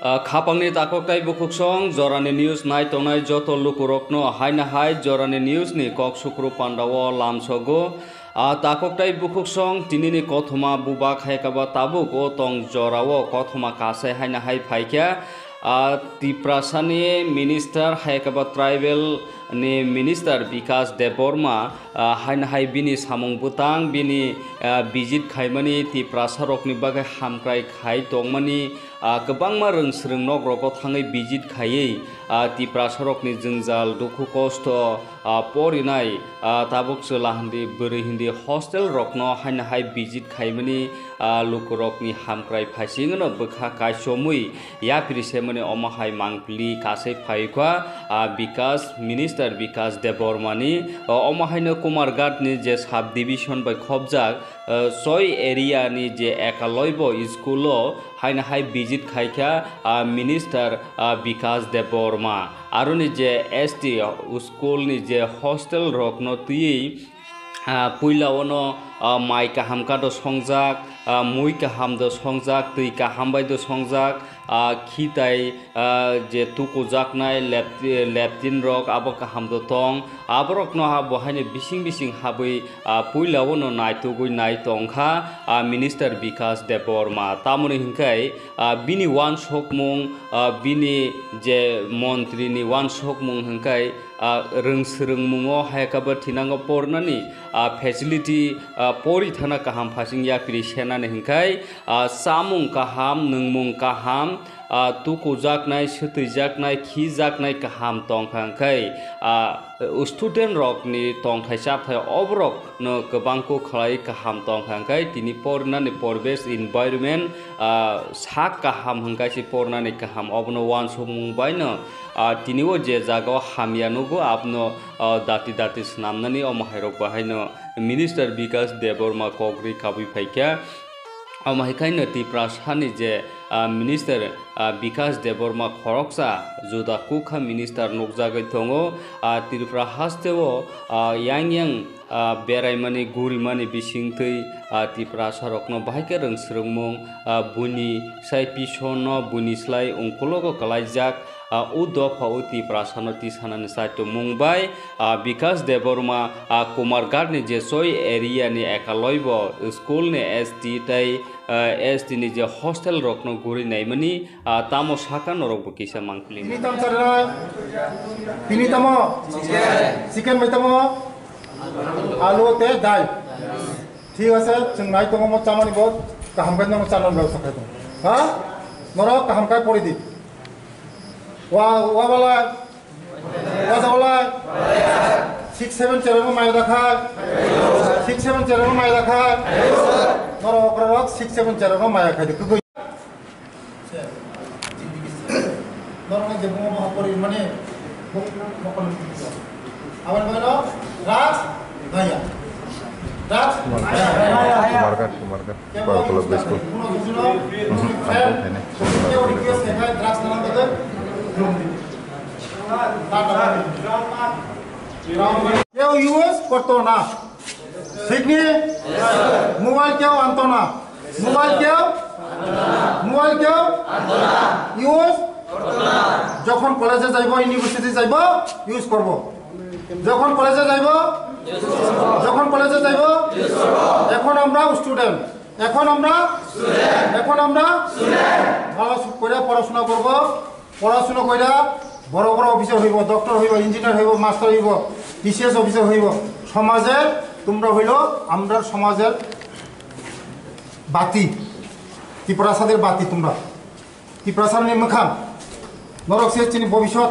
खापांनि ताककटाई बुकुकसं जरानि news नाय तंनाय जत लुकुरकनो हायना हाय जरानि न्यूजनि कक सुक्रू पान्डाओ लामसगो ताककटाई बुकुकसं तिनिनि कथमा बुबा खायकाबा ताबुक ओ तं जराओ कथमा कासे हायना हाय फाइक्या तिप्रासानि मिनिस्टार हायकाबा ट्राइबेल नि मिनिस्टार विकास देबबर्मा हायना हाय बिनि सामं बुतां बिनि बिजित खायमानि तिप्रासा रकनि बागै हामक्राय खाय तंमानि गोबांमा रोंस्रों नगरको थाङै बिजित खायै तिप्रासा रकनि जोंजाल दुखु खस्थ परिनाय ताबुक सोलाहान्दी बोरै हिन्दी हस्टेल रकनो हायना हाय बिजित खायमानि लुकुरकनि हामक्राय फाइसिङनो बोखा कायसमुइ या पिरिसेमनि अमाहाय मांगप्ली कासे फाइखा विकास मिनिस्टार विकास देबबर्मानि अमाहायनो कुमारघाटनि जे साब डिविजन बाय खबजाक सय एरियानि जे एकालयब स्कुलो हायना हाय बिजित खायखा मिनिस्टार विकास देबबर्मा आरोनि जे एसटी स्कुलनि जे हस्टेल रकनो तुयै पुइलावनो माइ काहामकादो संजाक मुइ काहामदो संजाक तै काहामबायदो संजाक खिताय जे तुकु जाकनाय लेफ्टिन रक आबो काहामदो तंग आबरकनो हा बहायनो बिसिं बिसिं हाबै पुइलावनो नायतुगुइ नाय तंखा मिनिस्टार विकास देबबर्मा तामुनि हिंखाय बिनि वान सकमुं बिनि जे मन्त्रीनि वान सकमुं हिंखाय रोंस्रोंमुङो हायकाबो थिनांगो परनानि फेसिलिटी परि थाना काहाम फासिं यापिरि सेनानि हिंखाय सामुं काहाम नोंमुं काहाम तुकु जाकनाय सतै जाकनाय खि जाकनाय काहाम तंखांखाय स्टुडेन्ट रकनि तंथाय साबथाय अबरक न गोबांखौ खलाय काहाम तंखांखाय तिनि परनानि परबेस इनभाइरनमेन्ट साक काहाम हंखायसि परनानि काहाम अबनो वान समुंबाय न तिनिओ जे जागाव हामियानुगो आपनो दाति दाति स्नामनानि अमाहायरक बाहायनो मिनिस्टार विकास देबबर्मा कग्रि काबुइ फाइक्या अमाहायखायनो तिप्रासानि जे मिनिस्टार विकास देबबर्मा खरकसा जुदा कुखा मिनिस्टार नकजागै दङो त्रिपुरा हास्तेओ यांग बेरायमानि गुरिमानि बिसिंथै तिप्रासा रकनो बाहायके रोंस्रोंमुं बुनि साय पिसनो बुनिस्लाय अंकुलगो कलायजाक उदफा तिप्रासानो तिसानानि सायतो मुंबाय विकास देबबर्मा कुमारघाटनि जे सय एरियानि एकालयब स्कुलनि एसटी तै एसटी नि जे हस्टेल रकनो गुरिनायमानि तामो साका नरकबो किसा मांगप्ली तिनि तमो चिकेन मैतमो आलू ते दाल ठीक আছে जों नाय दङ म चामानि बहुत काहामखाय न चानान व्यवस्था खाय दं हा नर काहामखाय परि दि वा बाला 6-7 चेरनो माय राखाय 6-7 चेरनो माय राखाय नर अकरक 6-7 चेरनो माय खाय दि नरने जे बुङो परि माने मकल आवन बनो राज भैया राज कुमारघाट बारकला बेस्को केउ यूज करतो ना सिग्नी मोबाइल केउ आनतो ना मोबाइल केउ यूज যখন কলেজে যাইব ইউনিভার্সিটি যাইব ইউজ করব যখন কলেজে যাইব এখন আমরা স্টুডেন্ট এখন আমরা ভালো করে পড়াশোনা করব পড়াশোনা কইরা বড় বড় অফিসার হইব ডক্টর হইব ইঞ্জিনিয়ার হইব মাস্টার হইব টিসিএস অফিসার হইব সমাজের তোমরা হইল আমরা সমাজের বাতি ত্রিপুরাসাদের বাতি তোমরা ত্রিপুরাসাদের মোখাম নরক সিএসটিনি ভবিষ্যৎ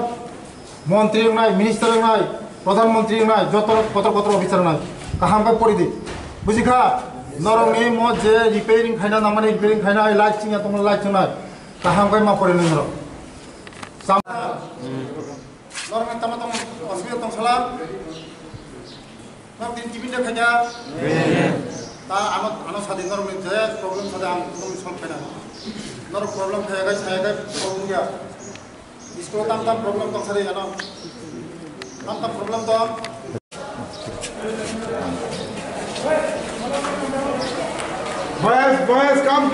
মন্ত্রী নাই মিনিস্টার নাই প্রধানমন্ত্রী নাই যত কত কত অফিসার নাই কাহামকে পড়ি দি বুঝিখা নরকনি ম যে রিপেয়ারিং খাইনা নামানি রিপেয়ারিং খাইনা লাইট চিঙা তোমরা লাইট নাই কাহামকে মা পড়ি নি নরক নরক তামা তাম অসুবিধা তং সালা নরক দিন টিভি দেখাইনা তা আনো সাদি নরক যে প্রবলেম সাদা আম তুমি সলভ খাইনা नर प्रॉब्लम खाएगा प्रॉब्लम क्या इसको तम प्रॉब्लम तो सर है ना तम प्रॉब्लम तो boys come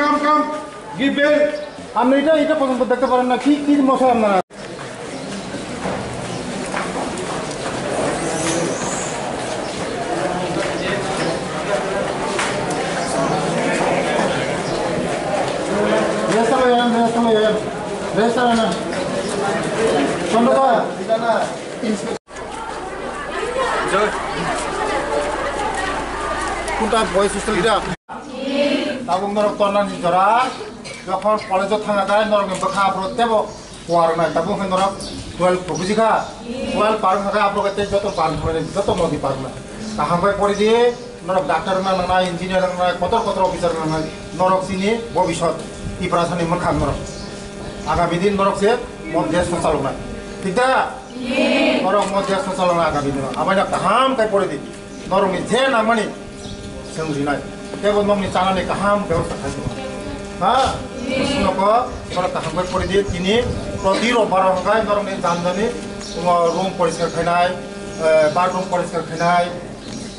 give bill আপনি এটা পর্যন্ত দেখতে পারেন না, কি মশাই আপনারা? কোনটা বয়স এটা তাবুক নরক তন্নানি জরা যখন কলেজত থাকায় নরক বখা প্রত্যেব ওয়ার নাই তাবুক নরক 12 বুঝিখা 12 পার থাকা আপনাকে যত পার ধরে যত নদী পার না তাহামবাই পড়ে দিয়ে নরক ডাক্তার না ইঞ্জিনিয়ার না কত অফিসার না নরক চিনি ভবিষ্যৎ টিপ্রাসানি মখান নরক আগামী দিন নরক সে মধ্যে সঞ্চালনা ঠিক না নরক মধ্যে সঞ্চালনা আগামী দিন আবার কাহাম কাই পড়ে দি নরকনি যে নামানি सोंजिनाय केवल नंनि चालानि गाहाम व्यवस्था खालामो हा सुनोको नरक काहामबाय पड़िदि तिनि प्रति रबिबार हगाय नरकनि जानजानि रूम परिष्कार खालामनाय बाथरूम परिष्कार खालामनाय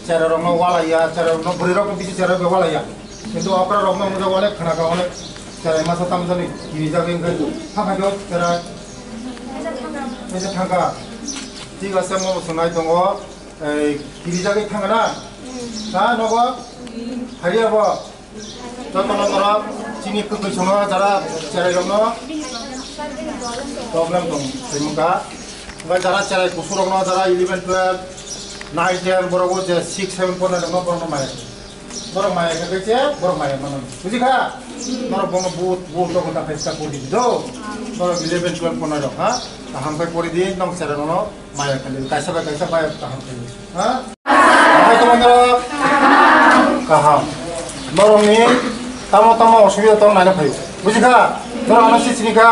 चेयार रंग वालाया चेयार रंग बुरि रंग बिसि चेयार बे वालाया किन्तु अकरा रंग मुजा वाले खानागा वाले चेयार मासा तामजानि गिरि जागे थाखायो चेयार एसे थांगा ठीक আছে मो सुनाय दङ गिरि जागे थांगाना दा नगो हारियाबो जतन नरक चिनि खोखै सङो जारा चेराय रंग प्रब्लेम दं सेमुका ओमफ्राय जारा चेराय गुसु रंग जारा 11 12 9 10 बरगो जे 6 7 पना दङ बरम माय कइसे बरम माय माने बुझिखा नरक बङ बुत दङ ता फेस्टा पदि दो नरक 11 12 पना दङ हा हामफाय परि दि नंग चेराय रंग माय खालि कायसा बाय काहाम हा गाहाम नरकनि तामो असुबिदा दं नायनो फैयो बुझिखा नरक आनो सिसिनिखा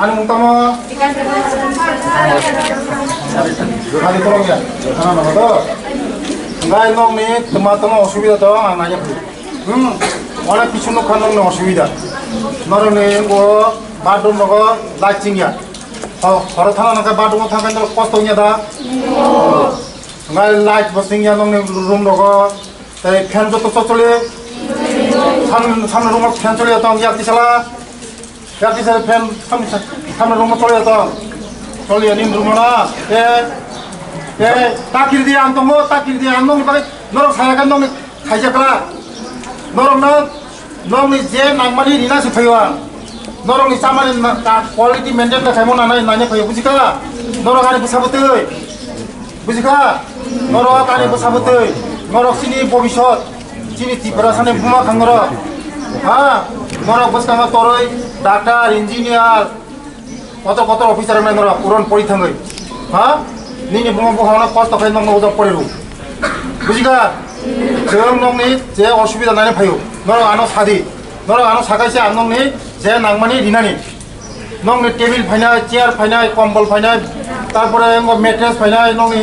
आनो मुंतामो हानि तलंगिया खाना नगो गाय नंनि तामो असुबिदा दं आं नायनो फैयो अनेक किछु नखा नंनि असुबिदा नरकनि गो बाथरुम नगो लाइटिंगिया हर थाना नका बाथरुम थांगोन कस्तनिया दा लाइट बसिंगिया नंनि रूम नगो फैन जो तो चले सामने रूम फैन चले जाता हूँ याकी साला फैन सामने रूम चले जाता हूँ चलिए नींद रूम ना ये ताकिर दिया हम तुमको ताकिर दिया हम लोग बारे नरक साया kan नंग खाइजा करा नरक ना नंग जे नागमानी रिना से फैया नरक नि सामानी क्वालिटी मेंटेन का खाइमो नाना नाने फैया बुझिका नरक आने बसाबते बुझिका नरक आने बसाबते नरक सिनि भबिष्यत सिनि टिप्रासानि बुमा खांगर हा नरक बसकामा तरै डाक्टर इन्जिनियार कत अफिसार नाय नरक उरन परि थाङै हा निनि बुमा बुहावना कस्त खाइ नंग उदा परेरु बुझिगा जों नंनि जे असुबिदा नायनो फैयो नरक आनो सादि नरक आनो साखायसे आं नंनि जे नांमानि रिनानि नंनि टेबिल फायनाय चेयार फायनाय कम्बल फायनाय तारपरे मेट्रेस फायनाय नंनि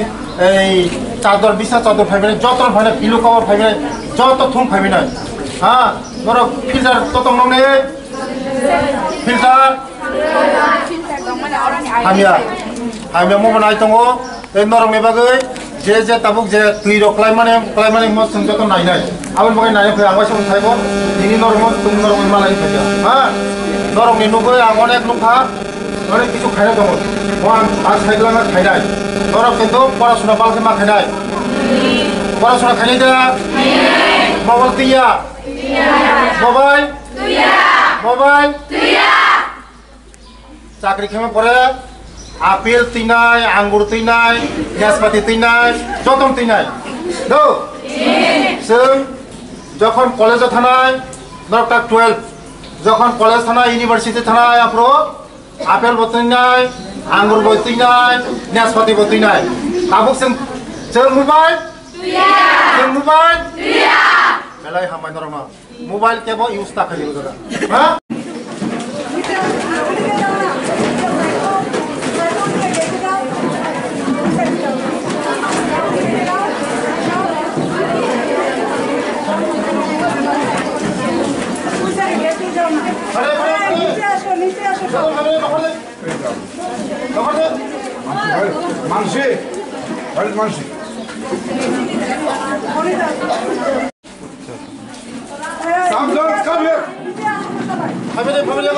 चादर बिसा चादर फाइबे जतन फाइने पिलो कवर फाइबे जत थुम फाइबे हाँ नरक फिल्टर तो नंने फिल्टर हामिया मो बनाय दङ नरक ने बागै जे ताबुक जे दै रक्लाय माने मो जों जत नायनाय आबो बागै नायनो फै आं बायसो थाइबो दिनि नरक तुम नरक मालाय फैया हा नरक नि नुगै आं अनेक नुखा अनेक किछु खायनो दङ आं आज साइकेलाना खायनाय नरक किन्तु पराशुना बालके मा खायनाय पराशुना खायनाय दा मोबाइल तुया मोबाइल चाकरी खेमे परे आपेल तीनाय आंगुर तीनाय नाशपाती तीनाय जतन तीनाय दो जों जखन कलेज थानाय नरक 12 जखन कलेज थानाय इउनिभार्सिटी थानाय आपरो आपेल बतैनाय आंगुर बतैनाय नाशपाती बतैनाय ताबुक जों मोबाइल मेलाय हामाय नरमा मोबाइल केबो यूज ताखायो जरा हा Mansi, Khalid Mansi. Samson, come here. Family family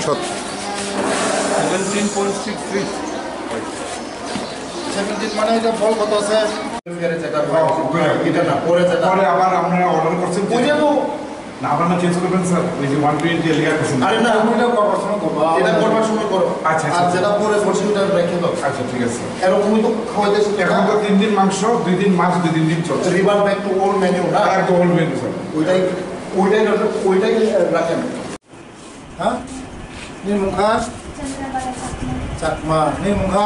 Shot. 17.63. 17 মানে এটা বল কত আছে এটা না পরে আবার আমরা অর্ডার করছেন বুঝে তো না আপনারা চেঞ্জ করবেন স্যার ওই যে 120 লিখা করছেন আরে না ওইটা করবার সময় করব এটা করবার সময় করো আচ্ছা আর যেটা পরে বলছিটা রেখে দাও আচ্ছা ঠিক আছে এরকমই তো খাওয়াইতে এখন তো 3 দিন মাংস 2 দিন মাছ 2 দিন চলছে river back to old menu না আর তো ওল্ড মেনু স্যার ওইটাই রাখেন হ্যাঁ নির্মুখা Chakma নির্মুখা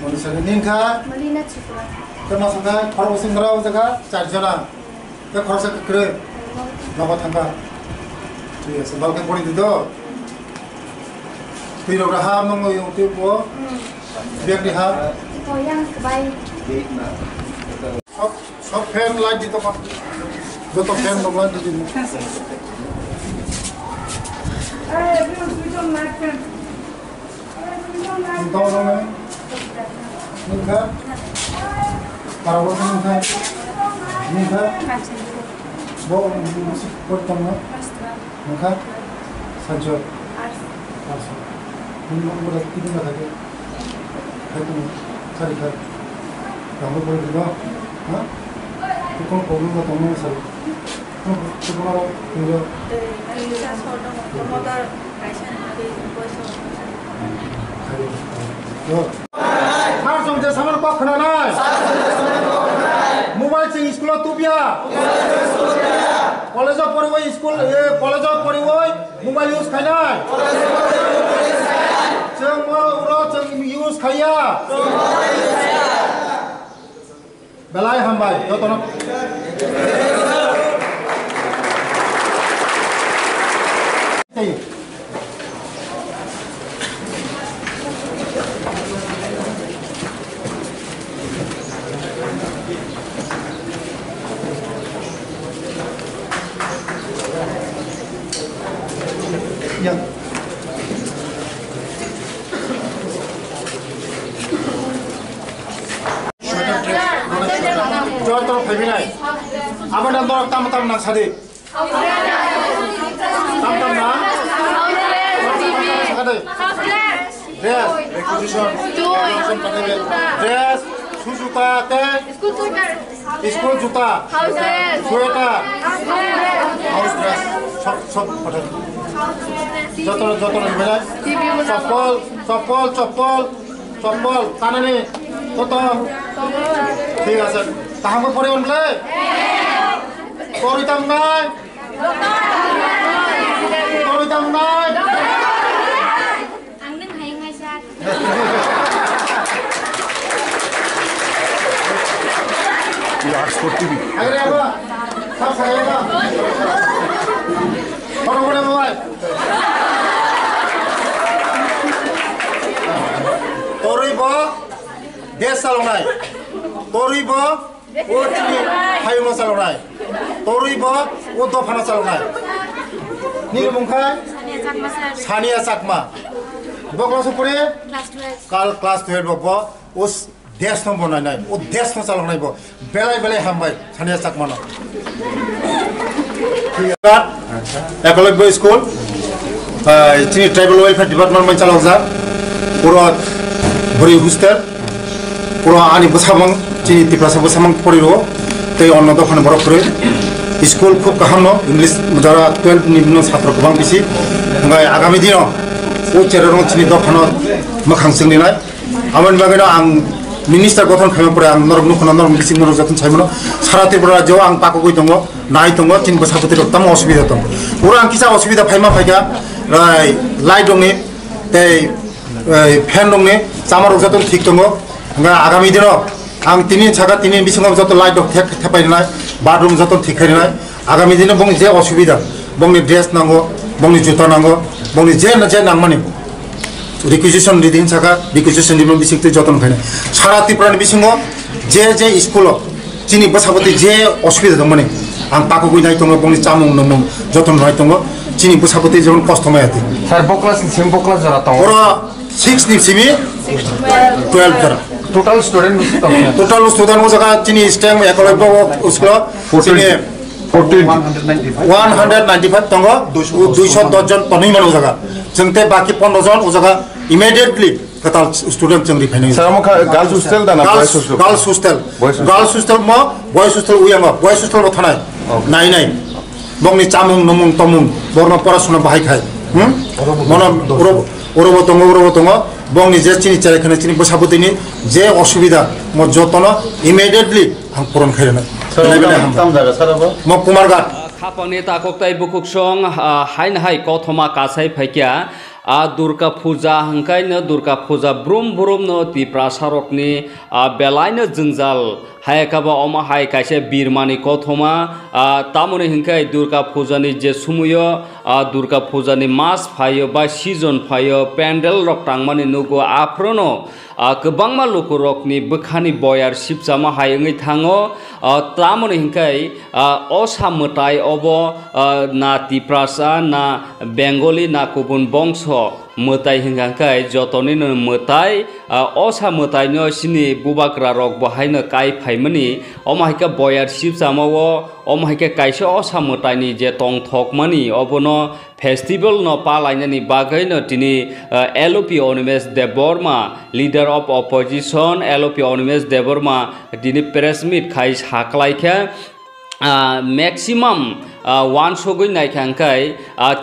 Manisha নিনখা Melina Chipra. termasuk খরবসুন্দরাও জায়গা চারজনা তো খরচ করে নগদ থাকা ঠিক আছে বালকে পড়ি দিত তুই রোগা হাম নং ইউটিউব ও বিয়াকটি হাম Ito yang kebay. সব সব ফ্যান লাইট দিত যত ফ্যান দম লাইট দিত দাও দাও নিনখা খরবসুন নিনখা bo musik pertama maka saja asal ini udah kita nggak ada itu cari cari kamu boleh juga nah itu kan problem nggak tahu misal itu kalau tinggal har sampai sama kok kena nai mobile সে school তুবিয়া college পড়িব school college পড়িব mobile use খাই নাই जों use খাইয়া বেলায় হামবাই যতন Ya. Contoh feminine. Apa dan tolak tam-tam nang sadi? Tam-tam nang? Sadi. Dress, requisition, dress, sujuta, school juta, sweater, house dress, सब पठन जतन जतन बेला चप्पल चप्पल चप्पल चप्पल काननी কত ঠিক আছে তাহাকে পড়ে বললে করিতাম নাই করিতাম নাই Ang nang hay ngay sa. Oxford TV আগে আবা সব সাইবা বড় বড় মোবাইল তোরিব দেশ চালনাই তোরিব ও চিনি হাইমা চালনাই তোরিব ও দফানা চালনাই নির্মুখাই সানিয়া চাকমা বকলাস পরে Class 12. কাল ক্লাস 12 বব ও দেশ নম্বর নাই ও দেশ ন চালনাইব বেলাই বেলাই হামবাই সানিয়া চাকমানা একলব্য স্কুল চিনি ট্রাইবেল ওয়েলফেয়ার ডিপার্টমেন্ট মান চালাক যা পুরো ভরি হুস্টার পুরো আনি বসামাং চিনি তিপ্রাসা বসামাং পড়িরো তৈ অন্য দোকান বড় করে স্কুল খুব গাহাম ইংলিশ যারা 12 নিম্ন ছাত্র গোबां বেশি আগামী দিন ও চেরং চিনি দোকান মোখাং जोंनिनाय আমনি বাগেনো আং मिनिस्टार गठन खालामनाय आं नरक नुखना नरक बिसिं नरक जतन साइमनो सारा त्रिपुरा राज्योआव आं पाकगय दङ नाय दङ तीन बोसोर तम असुबिदा दं पुरा आं किसा असुबिदा फाइमा फाइगा लाइट दंनि तै फैन दंनि जामार जतन ठीक दङ आगामी दिनाव आं तिनि सागा तिनि बिसिङाव जत लाइट दं थेपायनाय बाथरुम जतन ठीक खायनाय আগামী দিনে বংনি যে অসুবিধা বংনি ড্রেস নাঙ্গো বংনি জুতা নাঙ্গো বংনি যে নাংমানি রিকুইজিশন রিডিং সাকা রিকুইজিশন রিডিং বিসিকতে যতন খাইনা সারা ত্রিপুরাनि बिसिङाव जे स्कुलाव जोंनि बोसाबती जे असुबिदा दं माने आं ताको गइनाय दङ बंनि चामुं नमुं जतन होनाय दङ जोंनि बोसाबती जेबो खस्थ' मायाखै सर बक्लास सिम बक्लास जरा तो और 6 नि सिमी 12 जरा टोटल स्टूडेंट टोटल स्टूडेंट हो जगह जोंनि स्टेम एकलब्य स्कुलाव जोंनि 195 दङ 210 जन तनै मानो जगह जोंते बाकी 15 जन ओ जगह इमिडिएटली कताल स्टूडेंट जों रिफाइनिंग सर मुखा गर्ल्स हॉस्टल दाना गर्ल्स हॉस्टल म बॉयज हॉस्टल उयांग बॉयज हॉस्टल रो थानाय नाय बंनि चामुं नमुं तमुं बरन पराशुना बाहाय खाय मन ओरबो दङ बंनि जे चिनि चारिखने चिनि बोसाबतीनि जे असुबिदा म जतन इमिडिएटली आं पूरण खायना ताम जागा सर अब म कुमारघाट खापानि ताककताय बुकुकसं हाइन हाय कथमा कासाय फाइकिया दुर्गा फुजा हंखायनो दुर्गा फुजा ब्रुम ब्रुमनो तिप्रा सारकनि बेलायनो जंजाल हायकाबा अमा हाय कायसे बिरमानि कथमा तामुनि हिंखाय दुर्गा फुजानि जे सुमुयो दुर्गा फुजानि मास फायो बा सिजन फायो पेन्डेल रक टांमानि नुगो आफ्रोनो गोबांमा लोक रकनि बोखानि बयार सिपजामा हायङै थाङो तामुनि हिंखाय असामताय अब ना तिप्रासा ना बेंगली ना गुबुन बंश मोताय हिंगांखाय जतनिनो मोताय असा मोतायनो सिनि बुबाग्रा रक बहायनो काय फाइमनि अमाहिका बयार सिपजामावो अमाहिका कायसे असा मोतायनि जे तंथकमानि अबनो फेस्टिवल न पालायनायनि बागैनो दिनै LOP Animesh Debbarma leader of opposition LOP Animesh Debbarma दिनै प्रेस मीट खाय साख्लायखे मैक्सिमाम वान सगै नायखांखाय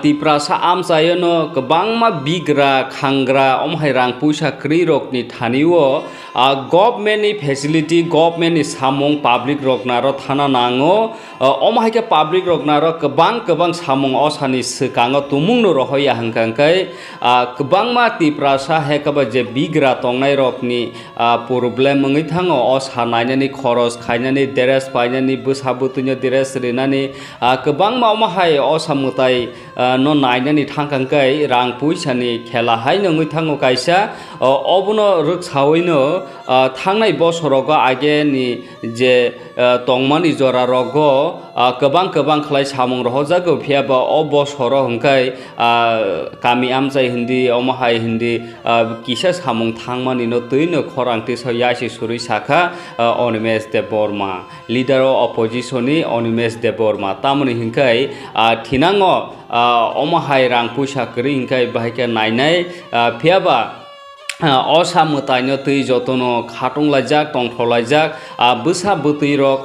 तिप्रासा आमसायनो गोबांमा बिग्रा खांग्रा अमहाय रां पैसा क्रि रकनि थानियो गभर्नमेन्टनि फेसिलिटी गभर्नमेन्टनि सामं पाब्लिक रकनारो थाना नाङो अमहायके पाब्लिक रकनारो गोबां सामं असानि सोकाङो तुमुंनो रहया हांखांखाय गोबांमा तिप्रासा हेकाबा जे बिग्रा तंनाय रकनि प्रब्लेम मङै थाङो असा नायनानै खरस खायनानै ड्रेस पायनानै बोसाबोतैनो ड्रेस रेनानै गोबां मावमाहाय असामताय न नायनानै थांखांखाय रां पैसानि खेला हाय नङै थाङो कायसा अबनो रोखसावैनो थांनाय बोसोराव आगेनि जे तंमानि जरा रग गोबां खलाय सामं रहजागो फियाबा अ बोसोराव हंखाय कामि आमजाय हिन्दी अमाहाय हिन्दी किसा सामं थांमानि न तैनो खरांथि सयासि सुरै साखा अनिमेश देबबर्मा लीडर अपोजिशननि अनिमेश देबबर्मा तामुनि हिंखाय थिनाङो अमाहाय रां पैसा करि हिंखाय बाहायके नायनाय फियाबा असामतायनो तै जतनो खाटंलायजाक तंथलायजाक बोसा बोतैरक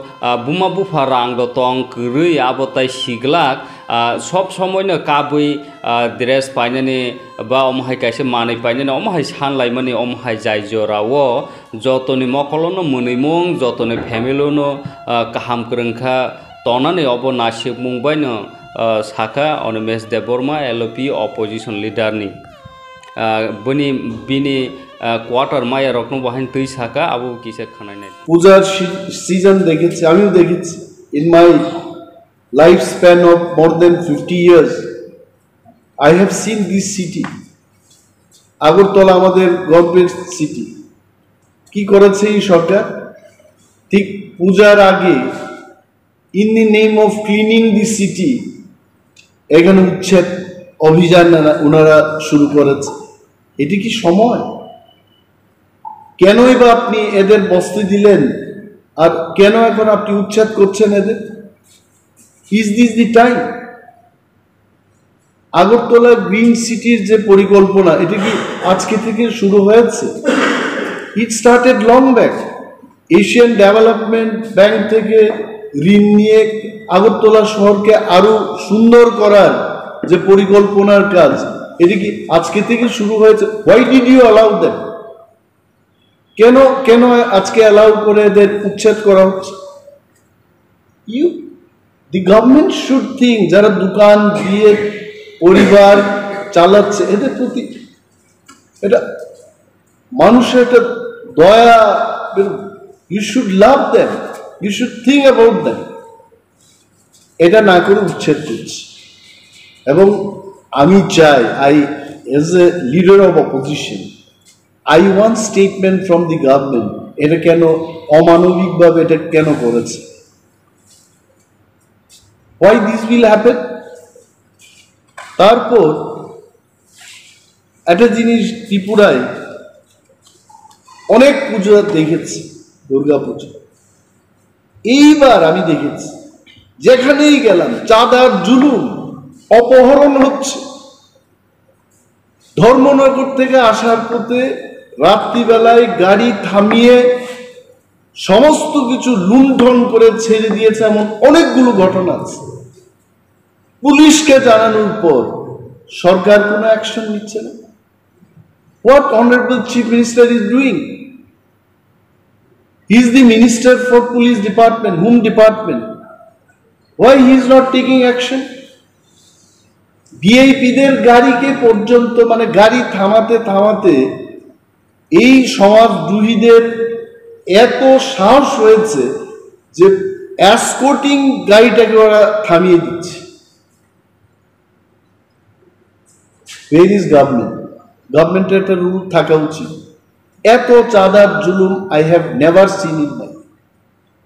बुमा बुफा रां दतं गरै आबताय सिगलाक सब समयनो काबै ड्रेस पायनानै बा अमहाय कायसे मानै पायनानै अमहाय सानलायमानि अमहाय जाय जरावो जतनि मकलनो मोनैमं जतनि फेमिलिनो काहाम क्रोंखा तनानै अब नासिब मुंबायनो साखा अनिमेश देबबर्मा एलओपि अपोजिशन लीडरनि बिनि क्वार्टार माया रत्न बहाइन तै साका आबो किसे खानायनाय পূজার সিজন দেখেছি আমিও দেখেছি in my life span of more than 50 years I have seen this city Agartala আমাদের গভর্নমেন্ট সিটি কি করেছে এই সরকার ঠিক পূজার আগে in the name of cleaning the city এখানে উচ্ছেদ অভিযান ওনারা শুরু করেছে এটি কি সময় কেনই বা আপনি এদের বস্তি দিলেন আর কেন এখন আপনি উচ্ছেদ করছেন এদের is this the time Agartala green সিটির যে পরিকল্পনা এটা কি আজকে থেকে শুরু হয়েছে it started long back Asian development bank থেকে ঋণ নিয়ে আগরতলা শহরকে আরো সুন্দর করার যে পরিকল্পনার কাজ এটা কি আজকে থেকে শুরু হয়েছে why did you allow them কেন আজকে অ্যালাউ করে এদের উচ্ছেদ করা হচ্ছে দি গভর্নমেন্ট শুড থিঙ্ক যারা দোকান দিয়ে পরিবার চালাচ্ছে এদের প্রতি এটা মানুষের একটা দয়া you should love them you should think about them এটা না করে উচ্ছেদ করছে। এবং আমি চাই, as a leader of opposition, I want statement from the government, এটা কেন অমানবিকভাবে এটা কেন করেছে, why this will happen। তারপর একটা জিনিস, ত্রিপুরায় অনেক পুজো দেখেছি, দুর্গা পুজো, এইবার আমি দেখেছি যেখানেই গেলাম চাঁদার জুলুম, অপহরণ হচ্ছে। ধর্মনগর থেকে আসার পথে রাত্রিবেলায় গাড়ি থামিয়ে সমস্ত কিছু লুণ্ঠন করে ছেড়ে দিয়েছে, এমন অনেকগুলো ঘটনা আছে। পুলিশকে জানানোর পর সরকার কোনো অ্যাকশন নিচ্ছে না। What Honorable Chief Minister is doing? He is the Minister for Police Department. Whom department? Why he is not taking action? ভিআইপিদের গাড়িকে পর্যন্ত, মানে গাড়ি থামাতে থামাতে এই সমাজদ্রোহীদের এত সাহস হয়েছে যে এসকর্টিং গাড়িটাকে ওরা থামিয়ে দিচ্ছে। Where is government? গভর্নমেন্টের একটা রুল থাকা উচিত। এত চাঁদার জুলুম I have never seen in my life,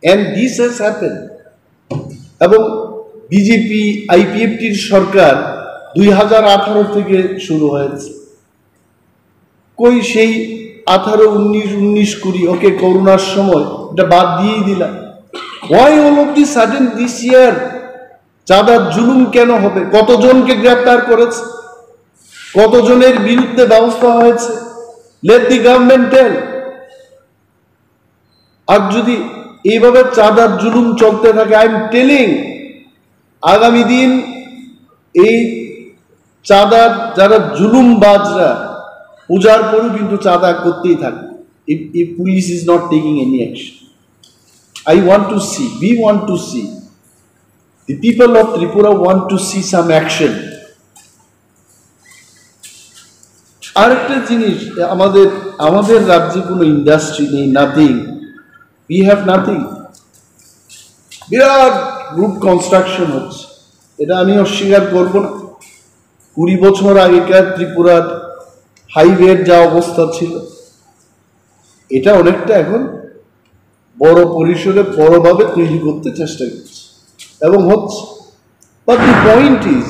and this has happened। এবং বিজেপি আইপিএফটির সরকার 2018 থেকে শুরু হয়েছে। কই সেই 18, 19, 20, ওকে করোনার সময় এটা বাদ দিয়েই দিলাম। Why all of the sudden this year চাঁদার জুলুম কেন হবে? কতজনকে গ্রেফতার করেছে, কতজনের বিরুদ্ধে ব্যবস্থা হয়েছে? লেট দি গভর্নমেন্ট টেল। আর যদি এইভাবে চাঁদার জুলুম চলতে থাকে, আই এম টেলিং, আগামী দিন এই চাঁদার যারা জুলুমবাজরা পূজার পরও কিন্তু চাঁদা করতেই থাকবে, if police is not taking any action। I want to see, we want to see, the people of Tripura want to see some action। আরেকটা জিনিস, আমাদের রাজ্যে কোনো ইন্ডাস্ট্রি নেই, নাথিং, we have nothing। বিরাট রুট কনস্ট্রাকশন হচ্ছে, এটা আমি অস্বীকার করব না। 20 বছর আগেকার ত্রিপুরার হাইওয়ের যা অবস্থা ছিল, এটা অনেকটা এখন বড় পরিসরে বড়ভাবে তৈরি করতে চেষ্টা করছে এবং হচ্ছে। বাট দি পয়েন্ট ইজ,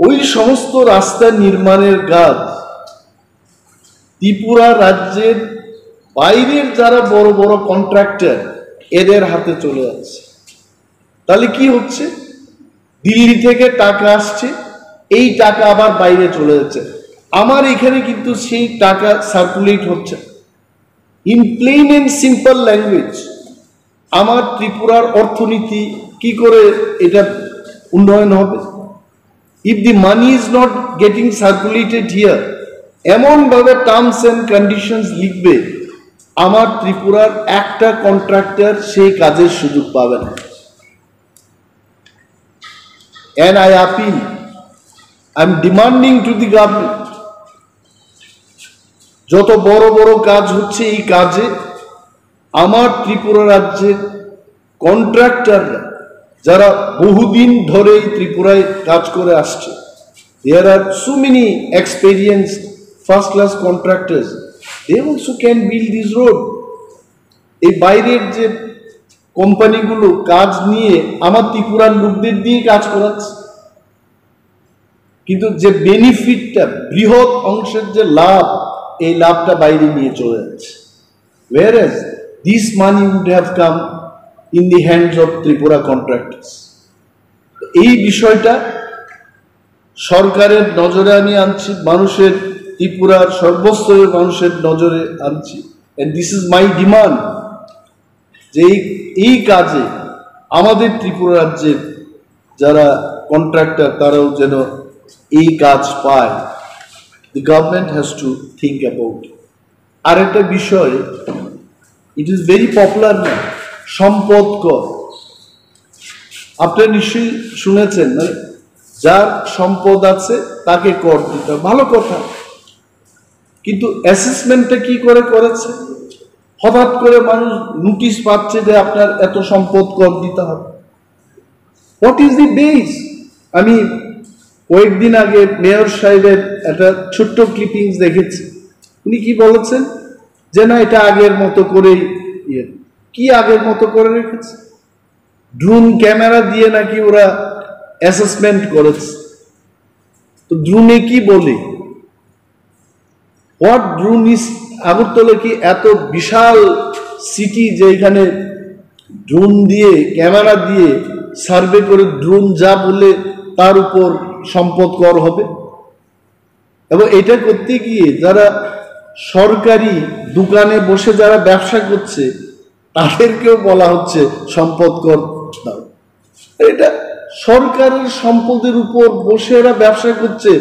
ওই সমস্ত রাস্তা নির্মাণের কাজ ত্রিপুরা রাজ্যের বাইরের যারা বড় বড় কন্ট্রাক্টর, এদের হাতে চলে যাচ্ছে। তাহলে কি হচ্ছে? দিল্লি থেকে টাকা আসছে, এই টাকা আবার বাইরে চলে যাচ্ছে। আমার এখানে কিন্তু সেই টাকা সার্কুলেট হচ্ছে। In plain and simple language, আমার ত্রিপুরার অর্থনীতি কি করে এটা উন্নয়ন হবে? If the money is not getting circulated here, এমনভাবে টার্মস এন্ড কন্ডিশনস লিখবে, আমার ত্রিপুরার একটা কন্ট্রাক্টর সেই কাজের সুযোগ পাবে না। And I appeal, I'm demanding to the government, যত বড় বড় কাজ হচ্ছে এই কাজে আমার ত্রিপুরা রাজ্যের কন্ট্রাক্টররা, যারা বহুদিন ধরে ত্রিপুরায় কাজ করে আসছে, there are so many experienced first class contractors, they also can build this road। এই বাইরের যে কোম্পানিগুলো কাজ নিয়ে আমার ত্রিপুরার লোকদের দিয়ে কাজ করাচ্ছে, কিন্তু যে বেনিফিটটা, বৃহৎ অংশের যে লাভ, এই লাভটা বাইরে নিয়ে চলে যাচ্ছে। whereas this money would have come in the hands of Tripura contractors। এই বিষয়টা সরকারের নজরে আমি আনছি, মানুষের, ত্রিপুরার সর্বস্তরের মানুষের নজরে আনছি। and this is my demand, যে এই কাজে আমাদের ত্রিপুরা রাজ্যের যারা কন্ট্রাক্টর, তারাও যেন এই কাজ পায়। the government has to think about it। আরেকটা বিষয়, it is very popular now, সম্পদ কর। আপনারা নিশ্চয়ই শুনেছেন, মানে যার সম্পদ আছে তাকে কর দিতে হবে, ভালো কথা। কিন্তু অ্যাসেসমেন্টটা কি করে করেছে? হঠাৎ করে মানুষ নোটিশ পাচ্ছে যে আপনার এত সম্পদ কর দিতে হবে। What is the base? আমি কয়েকদিন আগে মেয়র সাহেবের একটা ছোট্ট ক্লিপিংস দেখেছি। উনি কি বলেছেন যে না এটা আগের মতো করেই কি আগের মতো করে রেখেছে? ড্রোন ক্যামেরা দিয়ে নাকি ওরা অ্যাসেসমেন্ট করেছে। তো ড্রোনে কি বলে? What drone is? আগরতলা কি এত বিশাল সিটি যে এখানে ড্রোন দিয়ে ক্যামেরা দিয়ে সার্ভে করে ড্রোন যা বলে তার উপর সম্পদ কর হবে? এবং এটা করতে গিয়ে যারা সরকারি দোকানে বসে যারা ব্যবসা করছে তাদেরকেও বলা হচ্ছে সম্পদ কর দাও। এটা সরকারের সম্পদের উপর বসে এরা ব্যবসা করছে,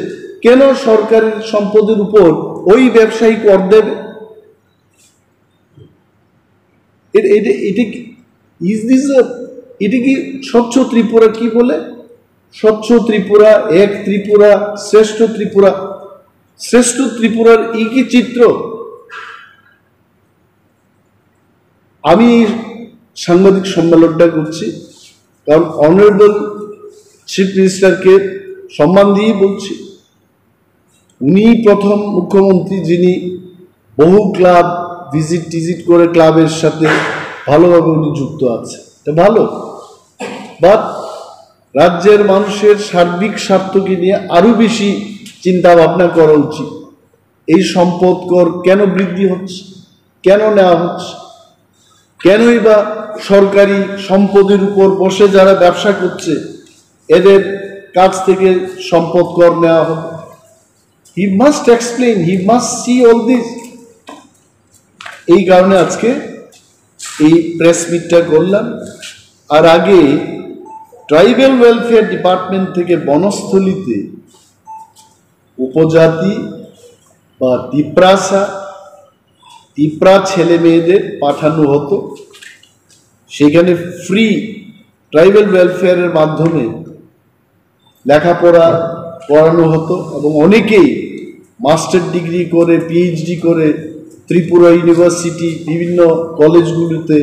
কেন সরকারের সম্পদের উপর ওই ব্যবসায়ী কর দেবে? এটা কি স্বচ্ছ ত্রিপুরা? কি বলে স্বচ্ছ ত্রিপুরা, এক ত্রিপুরা, শ্রেষ্ঠ ত্রিপুরা? শ্রেষ্ঠ ত্রিপুরার কি চিত্র? আমি সাংবাদিক সম্মেলনটা করছি কারণ অনারেবল চিফ মিনিস্টারকে সম্মান দিয়েই বলছি। উনি প্রথম মুখ্যমন্ত্রী যিনি বহু ক্লাব ভিজিট করে ক্লাবের সাথে ভালোভাবে উনি যুক্ত আছে, এটা ভালো। বাট রাজ্যের মানুষের সার্বিক স্বার্থকে নিয়ে আরো বেশি চিন্তা ভাবনা করা উচিত। এই সম্পদ কর কেন বৃদ্ধি হচ্ছে, কেন নেওয়া হচ্ছে, কেনই বা সরকারি সম্পদের উপর বসে যারা ব্যবসা করছে এদের কাছ থেকে সম্পদ কর নেওয়া হবে? He must explain, he must see all this. এই কারণে আজকে এই প্রেস মিটটা করলাম। আর আগে ট্রাইবাল ওয়েলফেয়ার ডিপার্টমেন্ট থেকে বনস্থলীতে উপজাতি বা তিপ্রা ছেলে মেয়েদের পাঠানো হতো, সেখানে ফ্রি ট্রাইবাল ওয়েলফেয়ারের মাধ্যমে লেখাপড়া করানো হতো এবং অনেকেই মাস্টার ডিগ্রি করে পিএইচডি করে ত্রিপুরা ইউনিভার্সিটি বিভিন্ন কলেজগুলিতে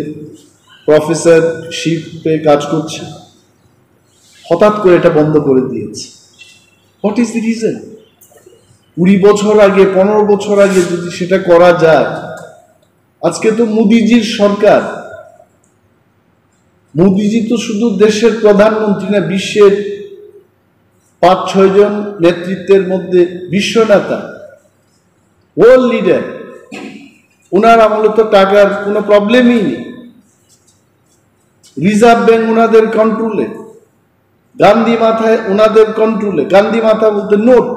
প্রফেসরশিপে কাজ করছে। হঠাৎ করে এটা বন্ধ করে দিয়েছে। What is the reason? 20 বছর আগে 15 বছর আগে যদি সেটা করা যায়, আজকে তো মোদিজির সরকার। মোদিজি তো শুধু দেশের প্রধানমন্ত্রী না, বিশ্বের 5-6 জন নেতৃত্বের মধ্যে বিশ্ব নেতা, ওয়ার্ল্ড লিডার। ওনার আমলে তো টাকার কোনো প্রবলেমই নেই। রিজার্ভ ব্যাংক ওনাদের কন্ট্রোলে, গান্ধী মাথায় ওনাদের কন্ট্রোলে। গান্ধী মাথা বলতে নোট।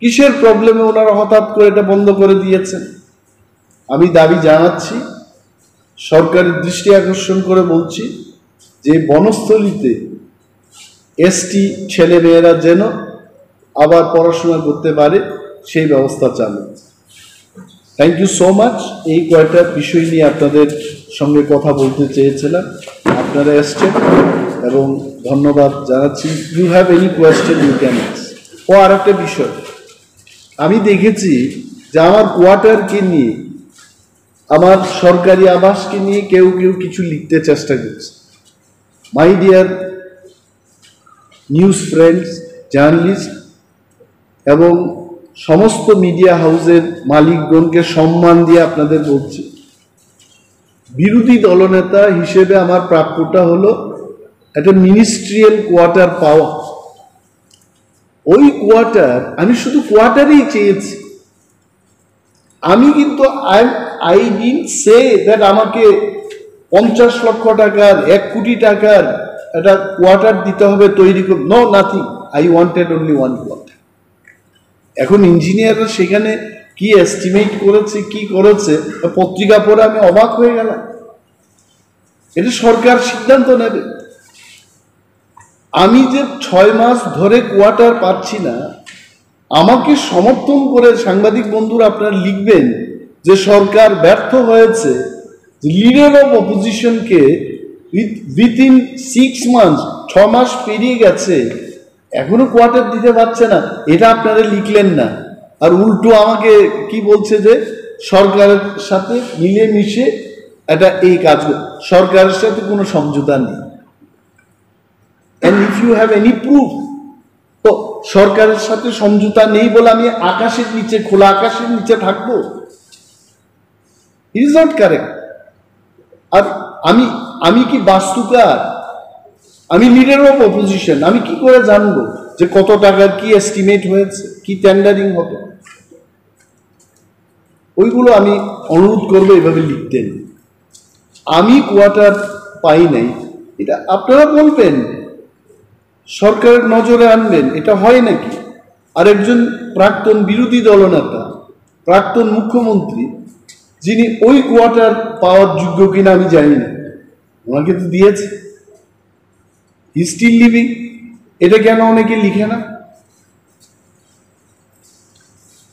কিসের প্রবলেমে ওনারা হঠাৎ করে এটা বন্ধ করে দিয়েছেন? আমি দাবি জানাচ্ছি, সরকারের দৃষ্টি আকর্ষণ করে বলছি যে বনস্থলীতে এসটি ছেলে মেয়েরা যেন আবার পড়াশোনা করতে পারে সেই ব্যবস্থা চালু। Thank you so much. এই কয়েকটা বিষয় নিয়ে আপনাদের সঙ্গে কথা বলতে চেয়েছিলাম, আপনারা এসছেন এবং ধন্যবাদ জানাচ্ছি। You have any question you can ask. ও আর একটা বিষয়, আমি দেখেছি যে আমার কোয়ার্টারকে নিয়ে, আমার সরকারি আবাসকে নিয়ে কেউ কিছু লিখতে চেষ্টা করছে। My dear news friends, journalist এবং সমস্ত মিডিয়া হাউসের মালিকগণকে সম্মান দিয়ে আপনাদের বলছি, বিরোধী দলনেতা হিসেবে আমার প্রাপ্যটা হলো একটা মিনিস্ট্রিয়াল কোয়ার্টার পাওয়া। ওই কোয়ার্টার আমি শুধু কোয়ার্টারেই চেয়েছি। আমি কিন্তু আই ডিডন্ট সে দ্যাট আমাকে 50 লক্ষ টাকার 1 কোটি টাকার একটা কোয়ার্টার দিতে হবে তৈরি করে। No, nothing. I wanted only one quarter. এখন ইঞ্জিনিয়াররা সেখানে কি এস্টিমেট করেছে, কি করেছে, পত্রিকা পড়ে আমি অবাক হয়ে গেলাম। এটা সরকার সিদ্ধান্ত নেবে। আমি যে 6 মাস ধরে কোয়ার্টার পাচ্ছি না, আমাকে সমর্থন করে সাংবাদিক বন্ধুরা আপনারা লিখবেন যে সরকার ব্যর্থ হয়েছে। লিডার অফ অপোজিশনকে উইথিন 6 মান্থস, 6 মাস পেরিয়ে গেছে, এখনো কোয়ার্টার দিতে পারছে না, এটা আপনারা লিখলেন না। আর উল্টো আমাকে কি বলছে যে সরকারের সাথে মিলেমিশে এটা এই কাজ, সরকারের সাথে কোনো সমঝোতা নেই। and if you have any proof, তো সরকারের সাথে সমঝোতা নেই বলে আমি আকাশের নিচে, খোলা আকাশের নিচে থাকবো? It is not correct. আর আমি কি বাস্তুকার? আমি লিডার অফ অপোজিশন, আমি কি করে জানবো যে কত টাকার কি এস্টিমেট হয়েছে, কি টেন্ডারিং হবে? ওইগুলো আমি অনুরোধ করবো এভাবে লিখতেন। আমি কোয়ার্টার পাই নাই, এটা আপনারা বলবেন, সরকারের নজরে আনবেন। এটা হয় নাকি? আর একজন প্রাক্তন বিরোধী দলনেতা, প্রাক্তন মুখ্যমন্ত্রী, যিনি ওই কোয়ার্টার পাওয়ার যোগ্য কিনা আমি জানি না, ওনাকে তো দিয়েছে, হি স্টিল লিভিং। এটা কেন অনেকে লিখে না?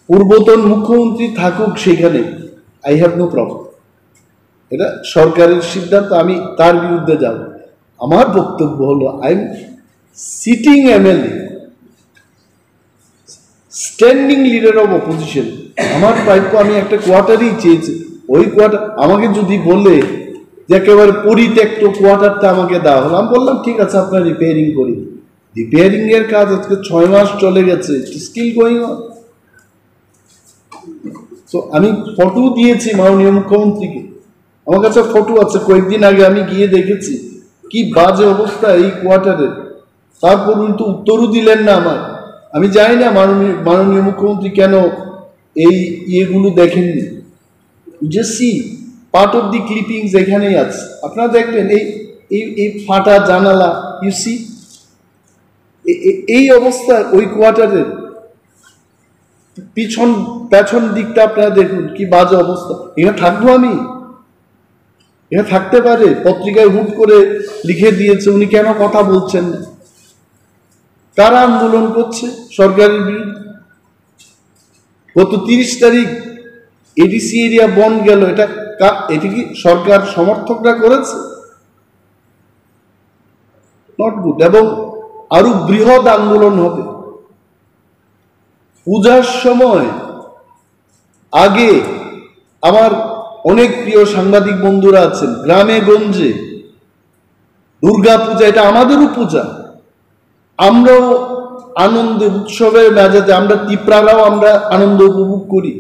পূর্বতন মুখ্যমন্ত্রী থাকুক সেখানে, আই হ্যাভ নো প্রবলেম, এটা সরকারের সিদ্ধান্ত, আমি তার বিরুদ্ধে যাব। আমার বক্তব্য হলো, I am sitting MLA, standing leader of opposition. আমার প্রাপ্য, আমি একটা কোয়ার্টারই চেয়েছি। ওই কোয়ার্টার আমাকে যদি বলে যে একেবারে পরিত্যক্ত কোয়ার্টারটা আমাকে দেওয়া হলো, আমি বললাম ঠিক আছে, আপনার রিপেয়ারিং করি। রিপেয়ারিং এর কাজ আজকে 6 মাস চলে গেছে, স্টিল গোয়িং অন। তো আমি ফটো দিয়েছি মাননীয় মুখ্যমন্ত্রীকে, আমার কাছে ফটো আছে, কয়েকদিন আগে আমি গিয়ে দেখেছি কি বাজে অবস্থা এই কোয়ার্টারের। তারপর কিন্তু উত্তরও দিলেন না আমার। আমি জানি না মাননীয় মুখ্যমন্ত্রী কেন এই ইয়েগুলো দেখেননি। যে see part of the clippings এখানেই আছে, আপনারা দেখবেন এই ফাটা জানালা, ইউ সি এই অবস্থা ওই কোয়ার্টারের। পেছন দিকটা আপনারা দেখুন কি বাজে অবস্থা। এখানে থাকবো আমি? এখানে থাকতে পারে? পত্রিকায় হুট করে লিখে দিয়েছে, উনি কেন কথা বলছেন না? কারা আন্দোলন করছে সরকারের বিরুদ্ধে? গত 30 তারিখ এডিসি এরিয়া বন্ধ গেল, এটা কি সরকার সমর্থকরা করেছে? Not good. এবং আরো বৃহৎ আন্দোলন হবে পূজার সময়। আগে আমার অনেক প্রিয় সাংবাদিক বন্ধুরা আছেন, গ্রামে গঞ্জে দুর্গা পূজা, এটা আমাদেরও পূজা, আমরাও আনন্দে উৎসবের মেজাজে, আমরা তিপ্রারাও আমরা আনন্দ উপভোগ করি।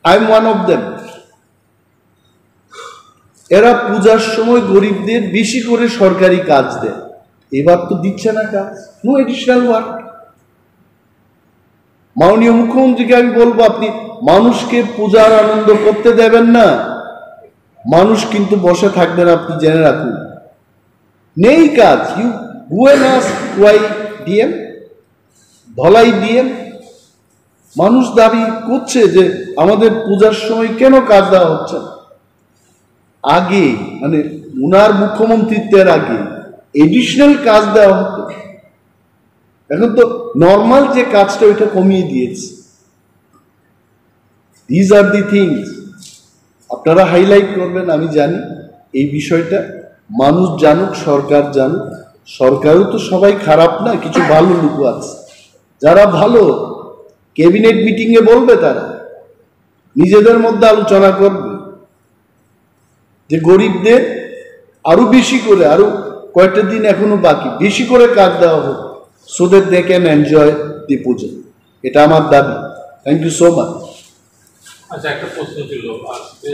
I am one of them. এরা পূজার সময় গরিবদের বেশি করে সরকারি কাজ দেয়, এবার তো দিচ্ছে না কাজ, নো এডিশনাল ওয়ার্ক। মাননীয় মুখ্যমন্ত্রীকে আমি বলবো, আপনি মানুষকে পূজার আনন্দ করতে দেবেন না, মানুষ কিন্তু বসে থাকবেন, আপনি জেনে রাখুন। নেই কাজ, you go and ask why DM, Dhalai DM. মানুষ দাবি করছে যে আমাদের পূজার সময় কেন কাজ দেওয়া হচ্ছে না। আগে মানে উনার মুখ্যমন্ত্রীত্বের আগে এডিশনাল কাজ দেওয়া হতো, এখন তো নর্মাল যে কাজটা ওইটা কমিয়ে দিয়েছে। দিজ আর দি থিংস আপনারা হাইলাইট করবেন, আমি জানি এই বিষয়টা মানুষ জানুক, সরকার জানুক। সরকারও তো সবাই খারাপ না, কিছু ভালো লোক আছে, যারা ভালো ক্যাবিনেট মিটিংয়ে বলবে, তারা নিজেদের মধ্যে আলোচনা করবে যে গরিবদের আরো বেশি করে, আরো কয়েকটা দিন এখনো বাকি, বেশি করে কাজ দেওয়া হোক, so that they can enjoy the puja. এটা আমার দাবি। Thank you so much. আচ্ছা, একটা প্রশ্ন ছিল। আজকে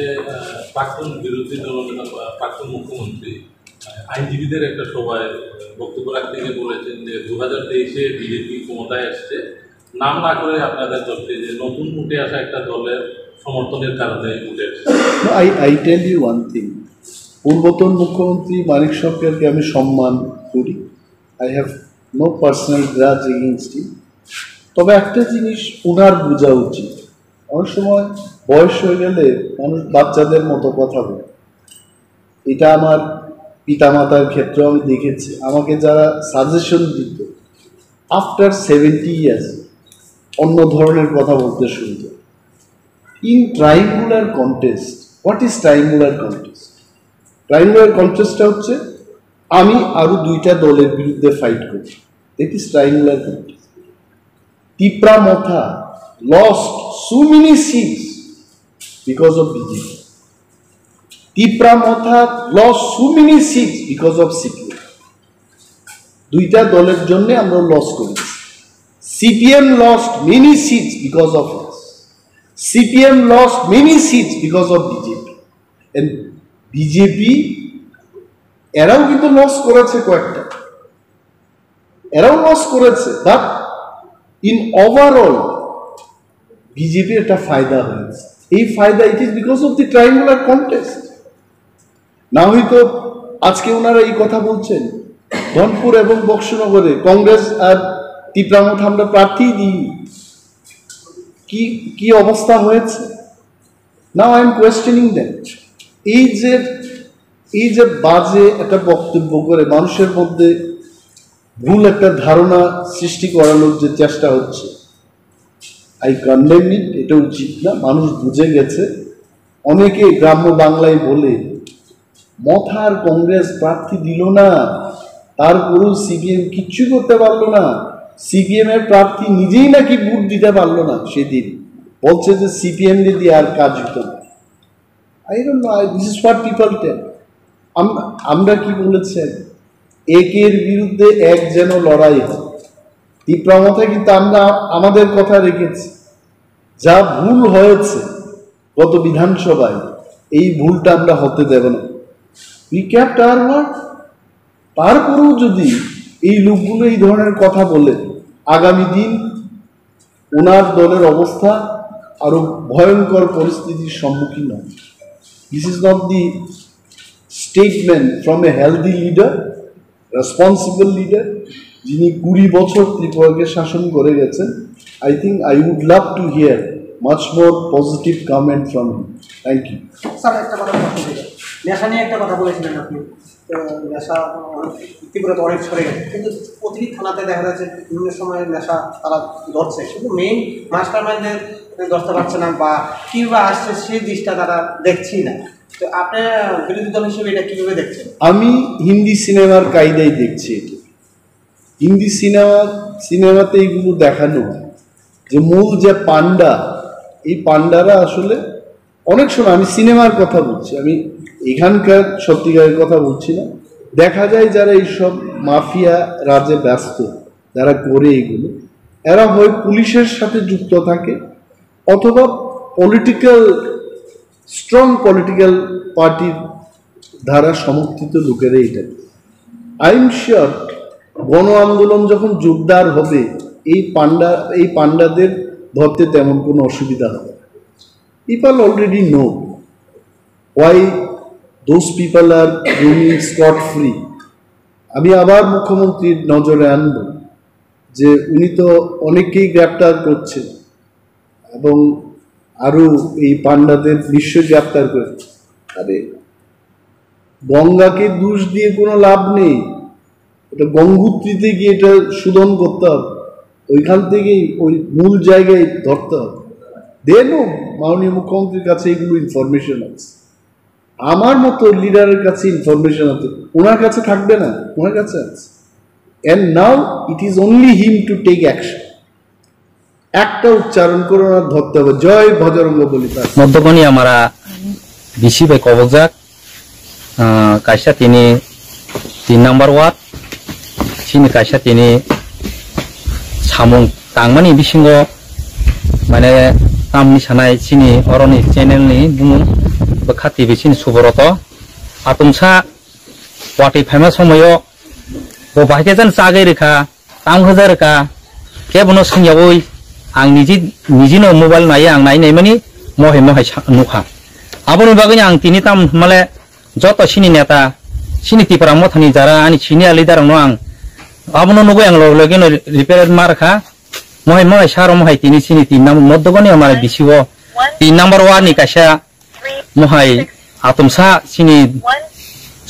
প্রাক্তন বিরোধী দলনেতা প্রাক্তন মুখ্যমন্ত্রী আইনজীবীদের একটা সভায় বক্তব্য রাখতে গিয়ে বলেছেন যে 2023-এ বিজেপি ক্ষমতায় আসছে, নাম না করে আপনাদের দলকে, যে নতুন উঠে আসা একটা দলের সমর্থনের কারণে উঠে আসছে। I tell you one thing, পূর্বতন মুখ্যমন্ত্রী মানিক সরকারকে আমি সম্মান করি, I have no personal grudge against him. তবে একটা জিনিস ওনার বোঝা উচিত, অনেক সময় বয়স হয়ে গেলে মানুষ বাচ্চাদের মতো কথা বলে। এটা আমার পিতামাতার ক্ষেত্রেও আমি দেখেছি, আমাকে যারা সাজেশন দিত আফটার 70 ইয়ার্স অন্য ধরনের কথা বলতে শুনতো। In triangular contest, what is triangular contest? Triangular কন্টেস্টটা হচ্ছে আমি আরো 2টা দলের বিরুদ্ধে ফাইট করি, it is triangular contest. Tipra Motha lost so many seats because of BJP. Tipra Motha lost so many seats because of CPM. দুইটা দলের জন্য আমরা লস করেছি। CPM lost many seats because of us. CPM lost many seats because of BJP. And BJP এরাও কিন্তু loss করেছে কয়েকটা, এরাও লস করেছে, বাট ইন ওভারঅল বিজেপির একটা ফায়দা হয়েছে। এই ফায়দা it is because of the triangular contest. না হয়তো আজকে ওনারা এই কথা বলছেন ধনপুর এবং বক্সনগরে কংগ্রেস আর তিপ্রামঠ আমরা প্রার্থী দিই, কি অবস্থা হয়েছে। Now I am questioning that. এই যে বাজে একটা বক্তব্য করে মানুষের মধ্যে ভুল একটা ধারণা সৃষ্টি করানোর যে চেষ্টা হচ্ছে, আই কন্ডেম ইট। এটা উচিত না। মানুষ বুঝে গেছে। অনেকে গ্রাম্য বাংলায় বলে মথার কংগ্রেস প্রার্থী দিল না, তারপরেও সিপিএম কিচ্ছু করতে পারলো না। সিপিএম এর প্রার্থী নিজেই নাকি ভোট দিতে পারলো না। সেদিন বলছে যে সিপিএম দিয়ে আর কাজ হতো না। I don't know, this is what people tell. আমরা কি বলেছেন, একের বিরুদ্ধে এক যেন লড়াই হয়। তিপ্রামথে কিন্তু আমরা আমাদের কথা রেখেছি। যা ভুল হয়েছে গত বিধানসভায়, এই ভুলটা আমরা হতে দেব না। We kept our word. তারপরেও যদি এই লোকগুলো এই ধরনের কথা বলে, আগামী দিন ওনার দলের অবস্থা আরো ভয়ঙ্কর পরিস্থিতির সম্মুখীন হবে। This is not the statement from a healthy leader, responsible leader, যিনি 20 বছর ত্রিপুরাকে শাসন করে গেছেন। I think I would love to hear much more positive comment from him. Thank you. Sir, একটা কথা নেশা নিয়ে একটা কথা বলেছিলেন আপনি। নেশা ত্রিপুরাতে অনেক ছড়ে গেছে, কিন্তু প্রতিটি থানাতে দেখা যাচ্ছে বিভিন্ন সময় নেশা তারা ধরছে, কিন্তু মেইন মাস্টার মাইন্ডের ধরতে পারছে না, বা কিংবা আসছে সেই দিকটা তারা দেখছি না। তো আপনার বিরোধী দল হিসেবে এটা কীভাবে দেখছেন? আমি হিন্দি সিনেমার কায়দায় দেখছি এটা। হিন্দি সিনেমাতে এইগুলো দেখানো হয় যে মূল যে পান্ডা, এই পান্ডারা আসলে অনেক সময়, আমি সিনেমার কথা বলছি, আমি এখানকার সত্যিকারের কথা বলছি না। দেখা যায় যারা এইসব মাফিয়া রাজে ব্যস্ত, যারা করে এগুলো, এরা হয় পুলিশের সাথে যুক্ত থাকে অথবা স্ট্রং পলিটিক্যাল পার্টির দ্বারা সমর্থিত লোকেরা এটা। আই এম শিওর গণ আন্দোলন যখন জোরদার হবে, এই পান্ডাদের ধরতে তেমন কোনো অসুবিধা হবে না। People already no why those people are roaming scot free. আমি আবার মুখ্যমন্ত্রীর নজরে আনব যে উনি তো অনেককেই গ্রেপ্তার করছেন এবং আরো এই পান্ডাদের নিশ্চয় গ্রেপ্তার করছে। আরে গঙ্গাকে দোষ দিয়ে কোনো লাভ নেই, এটা গঙ্গোত্রীতে গিয়ে এটা শোধন করতে হবে, ওইখান থেকেই ওই মূল জায়গায় ধরতে হবে। দেনও মাননীয় মুখ্যমন্ত্রীর কাছে এগুলো ইনফরমেশন আছে, আমার মতো লিডারের কাছে ইনফরমেশন আছে, ওনার কাছে থাকবে না, ওনার কাছে আছে। And now it is only him to take action. একটা উচ্চারণ করে ওনার ধরতে হবে, জয় ভজরঙ্গ বলি। তার মধ্যগণী আমরা বিসি বাই কবজাক কাইসা তিনি 3 নম্বর ওয়ার্ড সিনি কাইসা তিনি সামুং তাंगमानि बिसिङाव माने तामनि सानाय सिनि अरनि चेनेलनि बुमुं खाति बिसिनि सुब्रत आतुमसा वाटि फाइमा समयो बबाइते जन चागै रेखा ताम हजार रेखा केबनो संयावै आं निजिनो मोबाइल नायो आं नायनाय मानि महै नुखा आबोनि बागैनि आं तिनि ताम माले जत सिनि नेता सिनि तिपरा मथानि जारा आनि सिनि लिडारनो आं आबोनो नुगै आं लगेनो रिपेयर मारखा महै सारो महै तिनि सिनि 3 नम्बर मध्यगनि आमार बिसिओ 3 नम्बर वार्डनि काइसा महै आतुमसा सिनि